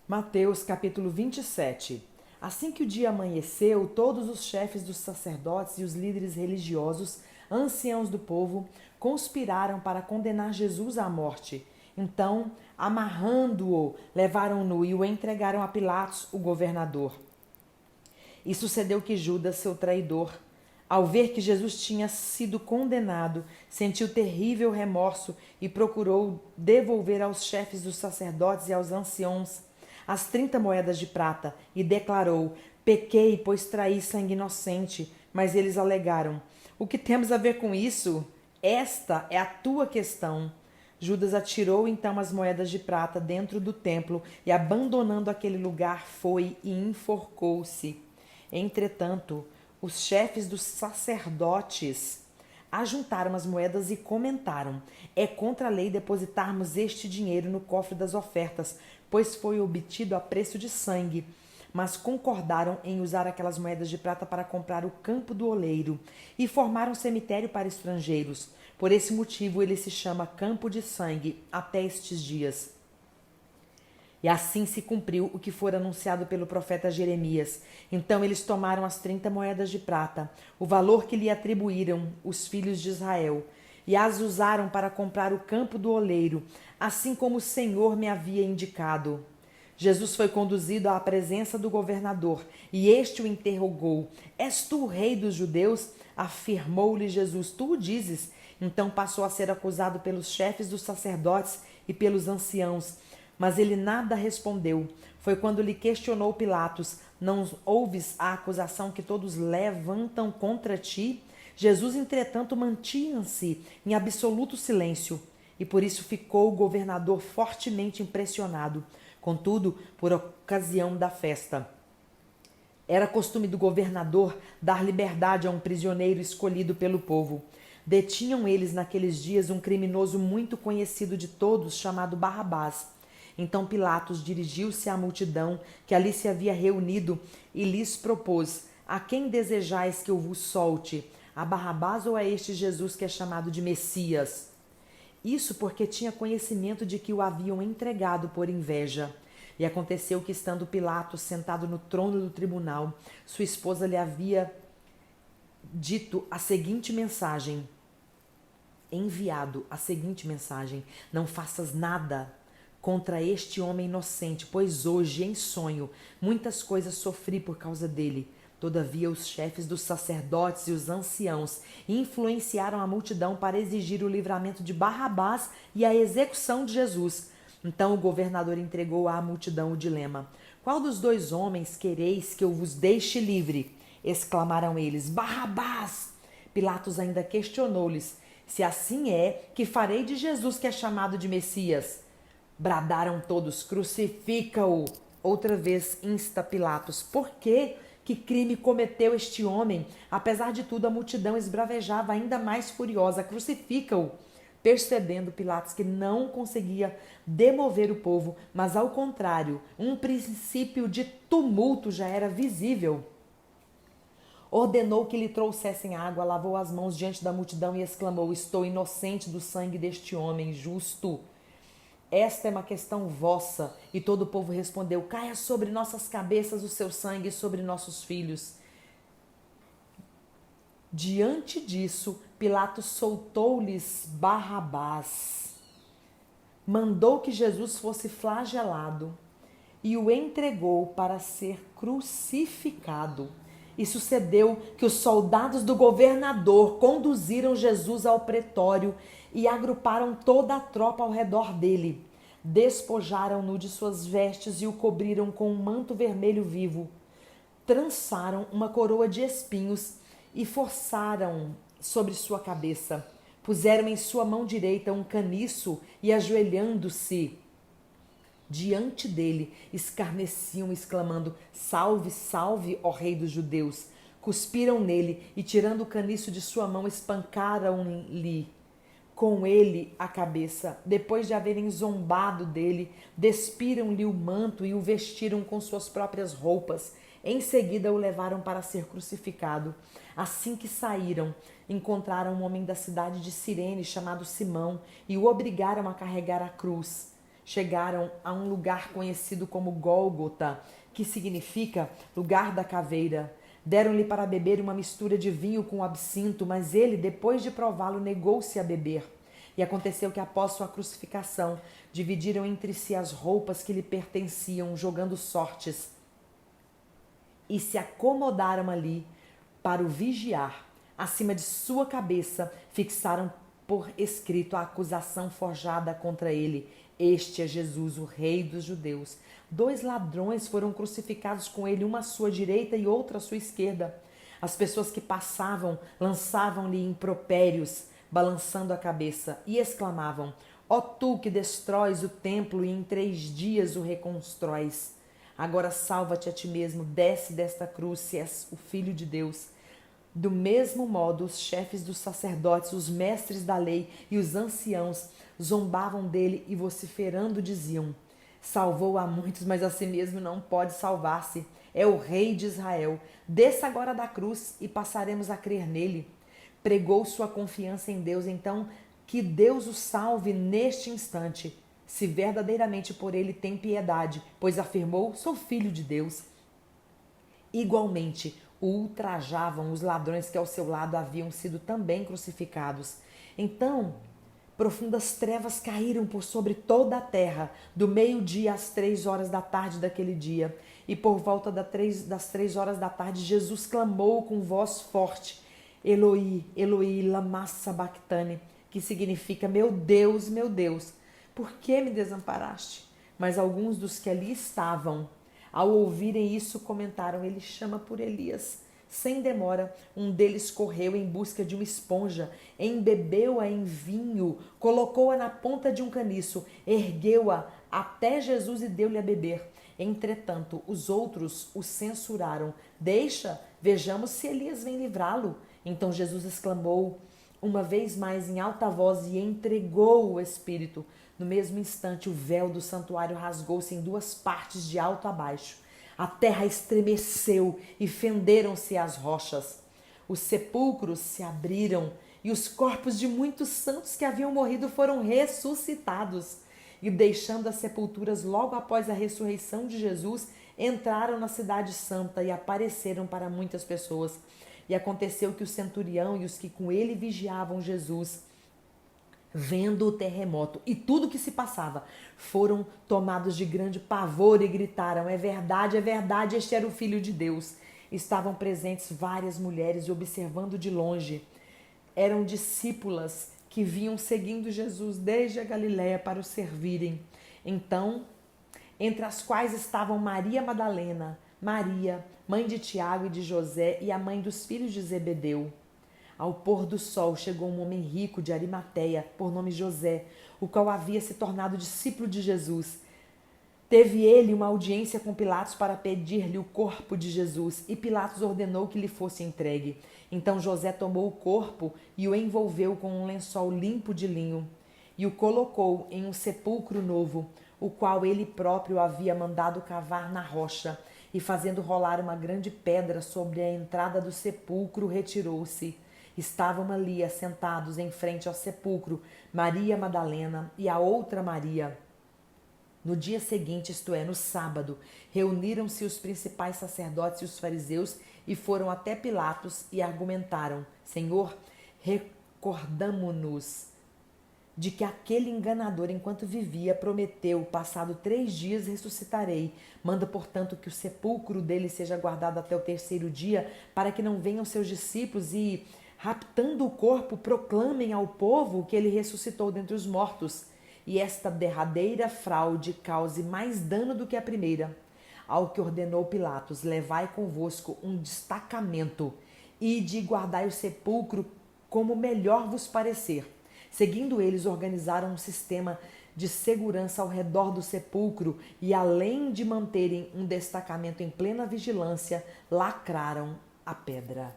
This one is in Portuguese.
Mateus capítulo 27. Assim que o dia amanheceu, todos os chefes dos sacerdotes e os líderes religiosos, anciãos do povo, conspiraram para condenar Jesus à morte. Então, amarrando-o, levaram-no e o entregaram a Pilatos, o governador. E sucedeu que Judas, seu traidor, ao ver que Jesus tinha sido condenado, sentiu terrível remorso e procurou devolver aos chefes dos sacerdotes e aos anciãos as 30 moedas de prata e declarou: pequei, pois traí sangue inocente. Mas eles alegaram: o que temos a ver com isso? Esta é a tua questão. Judas atirou então as moedas de prata dentro do templo e, abandonando aquele lugar, foi e enforcou-se. Entretanto, os chefes dos sacerdotes ajuntaram as moedas e comentaram: é contra a lei depositarmos este dinheiro no cofre das ofertas, pois foi obtido a preço de sangue. Mas concordaram em usar aquelas moedas de prata para comprar o campo do oleiro e formar um cemitério para estrangeiros. Por esse motivo ele se chama Campo de Sangue até estes dias. E assim se cumpriu o que fora anunciado pelo profeta Jeremias. Então eles tomaram as 30 moedas de prata, o valor que lhe atribuíram os filhos de Israel, e as usaram para comprar o campo do oleiro, assim como o Senhor me havia indicado. Jesus foi conduzido à presença do governador, e este o interrogou: és tu o rei dos judeus? Afirmou-lhe Jesus: tu o dizes. Então passou a ser acusado pelos chefes dos sacerdotes e pelos anciãos. Mas ele nada respondeu. Foi quando lhe questionou Pilatos: não ouves a acusação que todos levantam contra ti? Jesus, entretanto, mantinha-se em absoluto silêncio, e por isso ficou o governador fortemente impressionado. Contudo, por ocasião da festa, era costume do governador dar liberdade a um prisioneiro escolhido pelo povo. Detinham eles naqueles dias um criminoso muito conhecido de todos, chamado Barrabás. Então Pilatos dirigiu-se à multidão que ali se havia reunido e lhes propôs: a quem desejais que eu vos solte? A Barrabás ou a este Jesus que é chamado de Messias? Isso porque tinha conhecimento de que o haviam entregado por inveja. E aconteceu que, estando Pilatos sentado no trono do tribunal, sua esposa lhe havia dito a seguinte mensagem: enviado a seguinte mensagem: não faças nada contra este homem inocente, pois hoje, em sonho, muitas coisas sofri por causa dele. Todavia, os chefes dos sacerdotes e os anciãos influenciaram a multidão para exigir o livramento de Barrabás e a execução de Jesus. Então o governador entregou à multidão o dilema: qual dos dois homens quereis que eu vos deixe livre? Exclamaram eles: Barrabás! Pilatos ainda questionou-lhes: se assim é, que farei de Jesus que é chamado de Messias? Bradaram todos: crucifica-o! Outra vez insta Pilatos: por quê? Que crime cometeu este homem? Apesar de tudo, a multidão esbravejava ainda mais furiosa: crucifica-o! Percebendo Pilatos que não conseguia demover o povo, mas ao contrário, um princípio de tumulto já era visível, ordenou que lhe trouxessem água, lavou as mãos diante da multidão e exclamou: estou inocente do sangue deste homem justo. Esta é uma questão vossa. E todo o povo respondeu: caia sobre nossas cabeças o seu sangue e sobre nossos filhos. Diante disso, Pilatos soltou-lhes Barrabás, mandou que Jesus fosse flagelado e o entregou para ser crucificado. E sucedeu que os soldados do governador conduziram Jesus ao pretório e agruparam toda a tropa ao redor dele. Despojaram-no de suas vestes e o cobriram com um manto vermelho vivo. Trançaram uma coroa de espinhos e forçaram sobre sua cabeça. Puseram em sua mão direita um caniço e, ajoelhando-se diante dele, escarneciam, exclamando: salve, salve, ó rei dos judeus! Cuspiram nele e, tirando o caniço de sua mão, espancaram-lhe com ele a cabeça. Depois de haverem zombado dele, despiram-lhe o manto e o vestiram com suas próprias roupas. Em seguida o levaram para ser crucificado. Assim que saíram, encontraram um homem da cidade de Cirene chamado Simão e o obrigaram a carregar a cruz. chegaram a um lugar conhecido como Gólgota, que significa lugar da caveira. Deram-lhe para beber uma mistura de vinho com absinto, mas ele, depois de prová-lo, negou-se a beber. E aconteceu que, após sua crucificação, dividiram entre si as roupas que lhe pertenciam, jogando sortes, e se acomodaram ali para o vigiar. Acima de sua cabeça fixaram por escrito a acusação forjada contra ele: este é Jesus, o Rei dos Judeus. 2 ladrões foram crucificados com ele, uma à sua direita e outra à sua esquerda. As pessoas que passavam lançavam-lhe impropérios, balançando a cabeça, e exclamavam: ó tu que destróis o templo e em 3 dias o reconstróis, agora salva-te a ti mesmo, desce desta cruz se és o Filho de Deus. Do mesmo modo, os chefes dos sacerdotes, os mestres da lei e os anciãos zombavam dele e vociferando diziam: salvou a muitos, mas a si mesmo não pode salvar-se. É o Rei de Israel. Desça agora da cruz e passaremos a crer nele. Pregou sua confiança em Deus, então que Deus o salve neste instante, se verdadeiramente por ele tem piedade, pois afirmou: sou filho de Deus. Igualmente, o ultrajavam os ladrões que ao seu lado haviam sido também crucificados. Então, profundas trevas caíram por sobre toda a terra, do meio-dia às 3 horas da tarde daquele dia. E por volta das 3 horas da tarde, Jesus clamou com voz forte: Eloi, Eloi, lama sabachthani, que significa: meu Deus, por que me desamparaste? Mas alguns dos que ali estavam, ao ouvirem isso, comentaram: ele chama por Elias. Sem demora, um deles correu em busca de uma esponja, embebeu-a em vinho, colocou-a na ponta de um caniço, ergueu-a até Jesus e deu-lhe a beber. Entretanto, os outros o censuraram: deixa, vejamos se Elias vem livrá-lo. Então Jesus exclamou uma vez mais em alta voz e entregou o Espírito. No mesmo instante, o véu do santuário rasgou-se em 2 partes, de alto a baixo. A terra estremeceu e fenderam-se as rochas. Os sepulcros se abriram e os corpos de muitos santos que haviam morrido foram ressuscitados. E deixando as sepulturas logo após a ressurreição de Jesus, entraram na cidade santa e apareceram para muitas pessoas. E aconteceu que o centurião e os que com ele vigiavam Jesus, vendo o terremoto e tudo que se passava, foram tomados de grande pavor e gritaram: é verdade, este era o Filho de Deus. Estavam presentes várias mulheres e observando de longe. Eram discípulas que vinham seguindo Jesus desde a Galiléia para o servirem. Então, entre as quais estavam Maria Madalena, Maria, mãe de Tiago e de José, e a mãe dos filhos de Zebedeu. Ao pôr do sol chegou um homem rico de Arimateia, por nome José, o qual havia se tornado discípulo de Jesus. Teve ele uma audiência com Pilatos para pedir-lhe o corpo de Jesus, e Pilatos ordenou que lhe fosse entregue. Então José tomou o corpo e o envolveu com um lençol limpo de linho, e o colocou em um sepulcro novo, o qual ele próprio havia mandado cavar na rocha, e fazendo rolar uma grande pedra sobre a entrada do sepulcro, retirou-se. Estavam ali assentados em frente ao sepulcro Maria Madalena e a outra Maria. No dia seguinte, isto é, no sábado, reuniram-se os principais sacerdotes e os fariseus e foram até Pilatos e argumentaram: Senhor, recordamo-nos de que aquele enganador, enquanto vivia, prometeu: passado 3 dias ressuscitarei. Manda, portanto, que o sepulcro dele seja guardado até o 3º dia, para que não venham seus discípulos e, raptando o corpo, proclamem ao povo que ele ressuscitou dentre os mortos, e esta derradeira fraude cause mais dano do que a primeira. Ao que ordenou Pilatos: levai convosco um destacamento e de guardai o sepulcro como melhor vos parecer. Seguindo eles, organizaram um sistema de segurança ao redor do sepulcro e, além de manterem um destacamento em plena vigilância, lacraram a pedra.